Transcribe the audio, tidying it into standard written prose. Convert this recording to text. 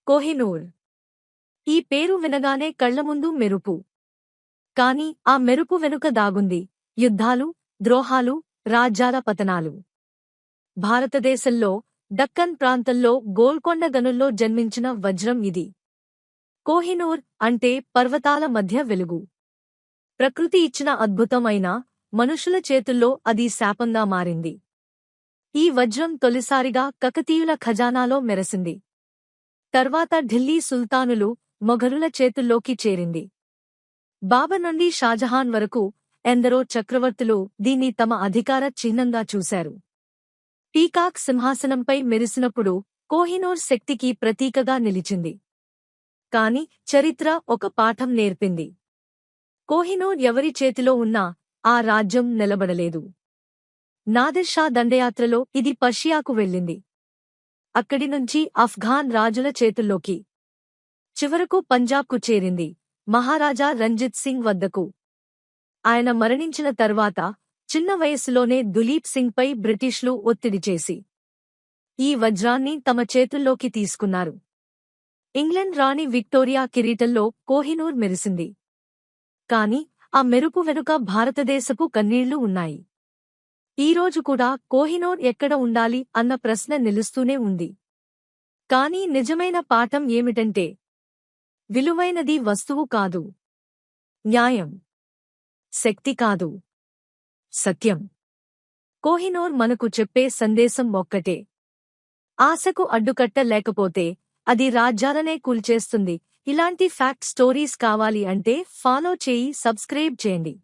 కోహినూర్. ఈ పేరు వినగానే కళ్లముందు మెరుపు. కాని ఆ మెరుపు వెనుక దాగుంది యుద్ధాలు, ద్రోహాలు, రాజ్యాల పతనాలు. భారతదేశంలో దక్కన్ ప్రాంతంలో గోల్కొండ గనుల్లో జన్మించిన వజ్రం ఇది. కోహినూర్ అంటే పర్వతాల మధ్య వెలుగు. ప్రకృతి ఇచ్చిన అద్భుతం అయినా మనుషుల చేతుల్లో అది శాపంగా మారింది. ఈ వజ్రం తొలిసారిగా కకతీయుల ఖజానాలో మెరసింది. తర్వాత ఢిల్లీ సుల్తానులు, మొఘలుల చేతుల్లోకి చేరింది. బాబర్ నుండి షాజహాన్ వరకు ఎందరో చక్రవర్తులు దీన్ని తమ అధికార చిహ్నంగా చూశారు. పీకాక్ సింహాసనంపై మెరిసినప్పుడు కోహినూర్ శక్తికి ప్రతీకగా నిలిచింది. కాని చరిత్ర ఒక పాఠం నేర్పింది. కోహినూర్ ఎవరి చేతిలో ఉన్నా ఆ రాజ్యం నిలబడలేదు. నాదిర్ షా దండయాత్రలో ఇది పర్షియాకు వెళ్ళింది. అక్కడి నుంచి అఫ్ఘాన్ రాజుల చేతుల్లోకి, చివరకు పంజాబ్కు చేరింది, మహారాజా రంజిత్ సింగ్ వద్దకు. ఆయన మరణించిన తర్వాత చిన్న వయస్సులోనే దులీప్ సింగ్పై బ్రిటిష్లు ఒత్తిడి చేసి ఈ వజ్రాన్ని తమ చేతుల్లోకి తీసుకున్నారు. ఇంగ్లండ్ రాణి విక్టోరియా కిరీటంలో కోహినూర్ మెరిసింది. కాని ఆ మెరుపు వెనుక భారతదేశపు కన్నీళ్లు ఉన్నాయి. ఈరోజు కూడా కోహినూర్ ఎక్కడ ఉండాలి అన్న ప్రశ్న నిలుస్తూనే ఉంది. కానీ నిజమైన పాఠం ఏమిటంటే, విలువైనది వస్తువు కాదు, న్యాయం, శక్తి కాదు, సత్యం. కోహినూర్ మనకు చెప్పే సందేశం ఒక్కటే: ఆశకు అడ్డుకట్ట లేకపోతే అది రాజ్యాలనే కూల్చేస్తుంది. ఇలాంటి ఫ్యాక్ట్ స్టోరీస్ కావాలి అంటే ఫాలో చేయి, సబ్స్క్రైబ్ చేయండి.